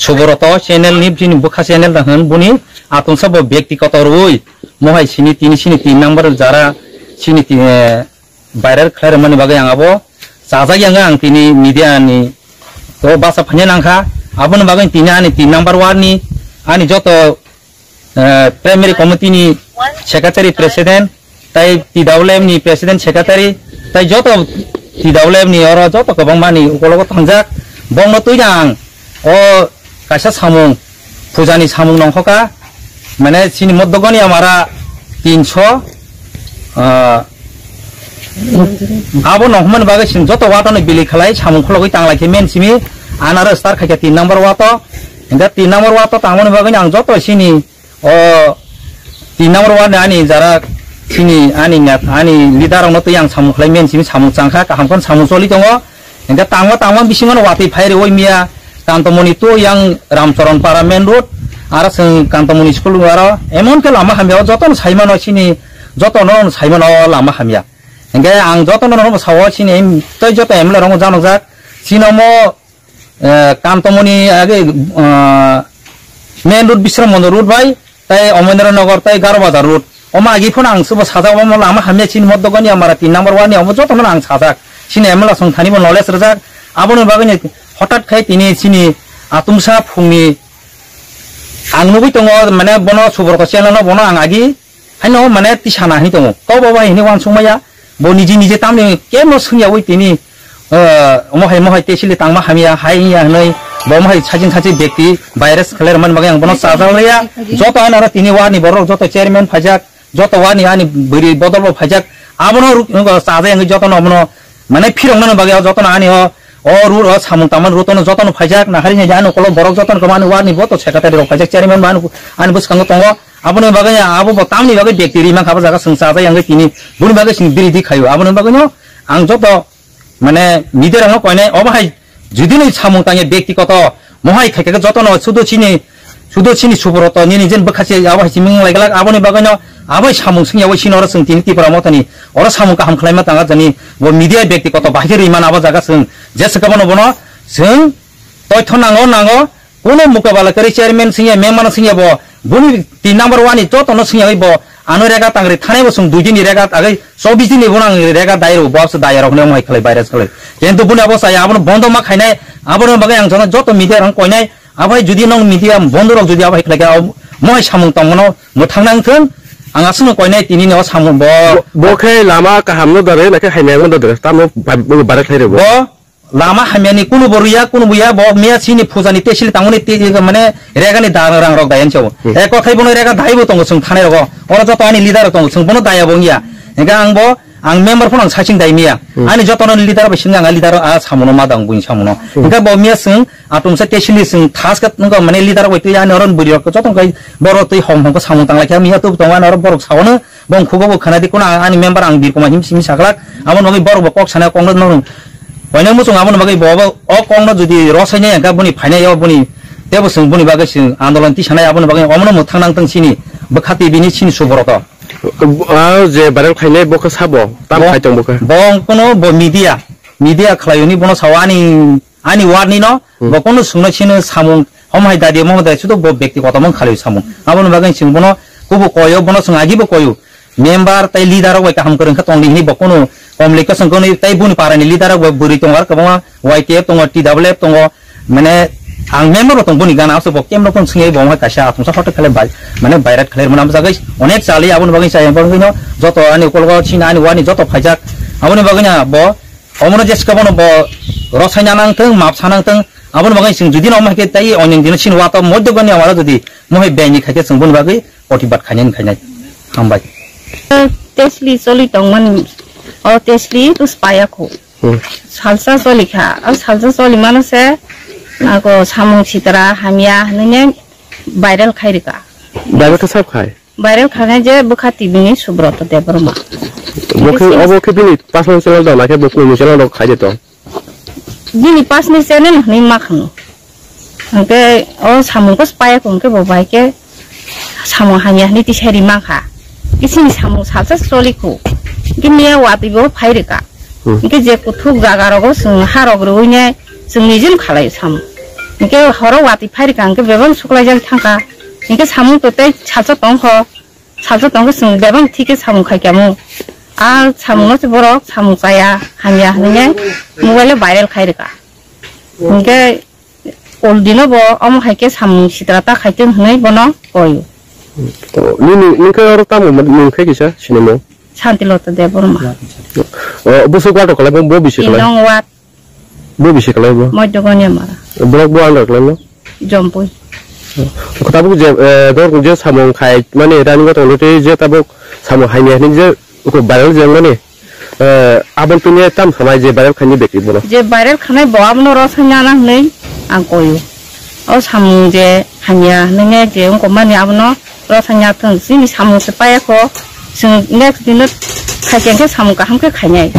सुब्रत चेनेलनि सिनि बुखा चेनेल दाहोन बुनि आतुमसा ब व्यक्तिगत रुइ महै सिनि 3 नम्बर जारा सिनि भाइरल खालामनायनि बागै आंबो जाजाय आं तिनि मिडियानि तो बासा फाने नांखा आबोनि बागै तिनि आनि 3 नम्बर वार्डनि आनि जत प्राइमारी कमिटिनि सेक्रेटारि प्रेसिडेंट ताई TWM नि प्रेसिडेंट सेक्रेटारि ताई जत TWM नि अर जत गोबां मानि उकलग थांजाक बंनो तुइजां ओ काइसा सामुं फुजानि सामुं नंखका মানে sini moddogoni amara 300 abo nokman bagai sing joto wato ni bili khalai samung khologoi tanglai ke men simi anara star khaja 3 number wato enga 3 number wato tangmoni bagai ang joto sini 3 number wato ani jara sini ani ngat ani leader ono to yang samung khalai men simi samung changkha kahamkon samung soli tongo enga tangwa bisingon wati phaire oi mia kantomoni to yang ramcharan para main road ara sing kantomoni school waro emon ke lama hamya joto saimano sini joto non saimano lama hamya enggak ang joto non sawo sini toi joto emle rong janok jak sinomo kantomoni age main road bisram mondo road bai tai Omendranagar tai Garobazar road oma agi phone ang subo saja oma lama hamya sini moddogoni amara 3 number 1 ni omo joto non ang sajak sini emla song thani bo knowledge rajak aboni bagani হঠাৎ খাই তিনি চিনি আতুমসা ফুংনি আং নুবই দङ মানে বনো সুবরক চেলানো বনো আং আগি হাইনো মানে তিসানা হি দङ কও বাবা হিনি ওয়ান সময়া ব নিজে তামনি কেমো সুনিয়াওই তিনি মহাই তেसिले तांमा हामिया हाइया नै बमहाय साजिन व्यक्ति भाइरास खलेर मन मगे आं बनो साजालया जत आनारा तिनि वानि बरो जत चेयरमैन फाजाक जत वानि आनि बरि बदल फाजाक आबनो साजाय आं जत नबनो माने फिरंनो बगे जत आनि हो और सामुं तामान रुतन जतन फाइजाक नाहारिनि जानो कल बरक जतन कमानो वानि बतो सेक्रेटारि रक फाइजाक चेयरमैन बानु आनि बसकांगो तंगो आबनो बागै आबो तामनि बागै व्यक्ति रिमा खाबा जागा संसा जाय आंगै तिनि बुनि बागै सिं बिरिदि खायो आबनो बागै नो आं जत माने मिदेर आं कयनाय अबाहाय जुदि नै सामुं तांगे व्यक्तिगत महाय खायके जतन सुदोचिनि सुब्रत नि जेन बखासे आबाहाय सिमिं लायगलाक आबनो बागै नो आबै सामुं सिंयाव सिनर जों तिनि तिपरा मतनि अर सामुं काहाम खालायमा तांगा जनि ब मिडिया व्यक्तिगत बाहिर इमान आबा जागा जों जेसकबनो बनो जों तथ्य नांगो कोनो मुकाबला करि चेयरमैन सिंया मेम्बर सिंया ब बुनि 3 number 1 नि जतन सिंया ब आनो रेगा तांगरे थानाय बसुं 2 दिन रेगा आगै 24 दिन बनो रेगा दायर बस दायर हने माय खलाय भाइरास खलाय जेंतु बुनि अबसा आबनो बन्द मा खायनाय आबनो बागै आं जन जत मिडिया रं कयनाय आबाय जुदि नों मिडिया बन्द रक जुदि आबाय खलाय मय सामुं तंगनो मोथांनांथों आं आसुनो कयनाय तिनि न सामुं बखे लामा काहामनो दरे लाके हायनायमो दरे तामो बारे खैरे ब लामा हामियानि कुनु बरुया कुनु बुया ब मिया सिनि फुजानि तेसिले तांगनि ते माने रेगानि दारां रक दायनचो एको खैबनो रेगा दायबो तंगो जों थानाय रग अर जत आनि लिडार तंगो जों बनो दाया बंगिया एगा आं मेम्बर फन आं साचिं दायमिया आनि जतन लिडार बसिं आं लिडार आ सामुनो मादां बुनि सामुनो एगा ब मिया जों आतुमसा तेसिले जों थासका नंगो माने लिडार वैतै आनि अरन बुरियक जतन कै बर तै हमको सामुं तांलाखिया मिया तो तंगान अर बरक सावनो बं खुगो खानादि कोना आनि मेम्बर आं बिरकमा हिम सिमि सागलाक आबन मगे बरक कक साना कंग्रेस न वैना मुसुं आबन बागै बबा अ कंग्रेस जुदि रसायने गा बुनि फायनायाव बुनि तेबो जों बुनि बागै जों आन्दोलन ति सानाय आबन बागै अमनो मोथांनांथों सिनि बखाति बिनि सिनि सुबरत जे बारेल खायनाय बखो साबो ताम खायतों बखो बं कोनो ब मिडिया खलायनि बनो सावानि आनि वार्डनि न ब कोनो सुंनो सिनो सामुं हमहाय दादि ममदा सुदो ब व्यक्तिगत मन खालि सामुं आबन बागै जों बनो कुबो कयो बनो जों आगिबो कयो मेम्बर तै लिडार वाइ काहाम करन खा तंनि नि ब कोनो कम्युनिकेशन कोनि तै बुनि पारानि लिडार व बुरि तंगार कबा वाइटीएफ तंग टीडब्ल्यूएफ तंग माने आं मेम्बर तंग बुनि गाना आसो बकेम रकम सिङै बमा कासा आथुमसा फट खाले बाय माने भाइरात खाले मनाम जागै अनेक चालि आबन बागै साय बंगिनो जत आनि कलगा छिना आनि वानि जत फाइजाक आबन बागैना ब अमनो जेसकबनो ब रसायना नांथों मापसा नांथों आबन बागै जों जुदि न माके तै अनिं दिन छिन वात मध्यगनि आवारा जुदि महै बेनि खायते जों बुनि बागै प्रतिबाद खायनाय हामबाय तेसली चलि दंमोन और तेसली तो स्पायाखौ सालसा चलिखा और सालसा चलि मानसे नाको सामुं सितरा हामिया नने भाइराल खाइरिका बाबा सब खाय भाइराल खाने जे बखाति बिनि सुब्रत देबरमा बखे अबखे बिनि पासनो चेनेल द लाके बखु चेनेल द खाय जेतो बिनि पासनि चेनेल नि माखनो अंके ओ सामुंको स्पायाखौ अंके बबाइके सामुं हामिया नि तिसेरि माखा किसिनि सामुं सालसा चलिखौ गिमिया वातिबो फाइरिका इके जे कुथुक जागारगो जों हारग्रोइने जों निजेम खालाय साम इके हर वाति फाइरिका इके बेबां सुक्लायजों थांका इके सामुं तोते सालसा तंखौ जों बेबां थिके सामुं खायकामु आ सामुंनो बरक सामुं जाया हामिया हने मोबाइल भाइराल खाइरिका इके अलदिनो बो अम खायके सामुं सिद्राता खायते हनै बनो कयो निखो आरो तामो निखै किसा सिनेमा शान्तिलता देबरमा बुसु क्वार्टर खलाय बो बिसि खलाय नং वाट बो बिसि खलाय बो मध्यगनि मारा ब्लक बो आन्डार खलाय न Jampui tabuk je dor je samong khai mane rani ko tolete je tabuk samong haine ni je ko viral je mane abon punya tam samai je viral khani bekri bono je viral khanai bo amno rosanya nang nei ang koyu o samong je hanya nenge je ko mane amno rosanya thang sini samong se paya ko sing next din khaken ke samong ka hamke khanyai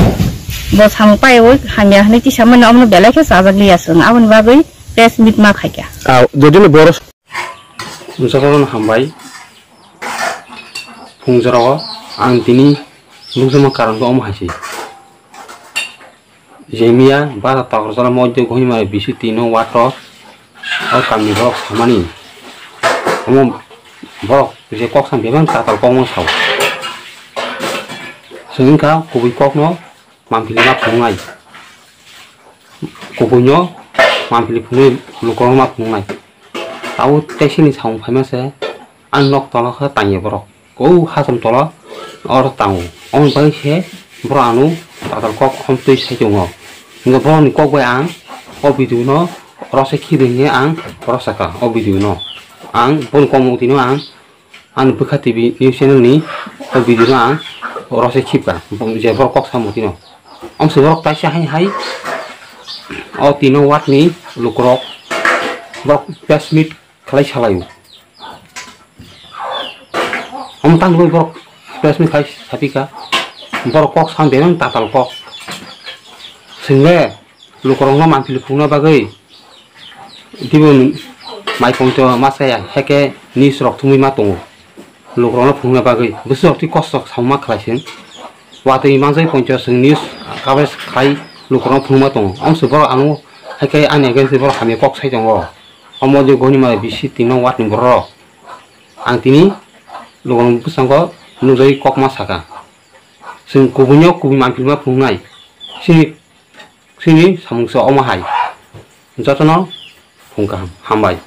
bo samong paya o hanya ni ti samane amno belai ke sajagli asung abon bagai press meet ma khaika jadi ni boros Musaron hambai Pungjaro ang tini Nusama karang ko omahasi Jemia bata takrosala mojo ko hima bisu tino wato o kamni borok samani omo borok je kok sam bebang tatal kong saw singka kubi kok no mampili mak sungai kubunyo mampili puni lukong mak sungai tahu tesini saung famase anlok tolak ke tanya borok kau hasam tolak orang tahu orang baik sih beranu tatal kok om tuh saya jungo nggak boleh nih kok gue ang obi tu no rasa kirinya ang rasa kah obi tu no ang pun kamu tino ang an buka TV news channel ni obi tu no ang rasa kipka pun jadi borok kok sama tino om seborok tasya hai oh tino wat nih lukrok borok pesmit kalai salayu om tang gue borok pesmit kalai tapi kah borok kok sampai nang tatal kok sehingga lukrongnya mampil punah bagai dibun mai pongto masaya heke ni serok tumi matung lukrongnya punah bagai besok di kosok sama kelasin waktu imang saya pongto seng news kawas kai lukrongnya punah matung om sebab anu heke ane kan sebab kami kok saya jonggo om mau juga ni mai bisi tino wat ni bro ang tini lukrong besangko nuzai kok masaka sing kubunya kubi mampil ma punai sini samungso omahai jatuh no pungkam hambai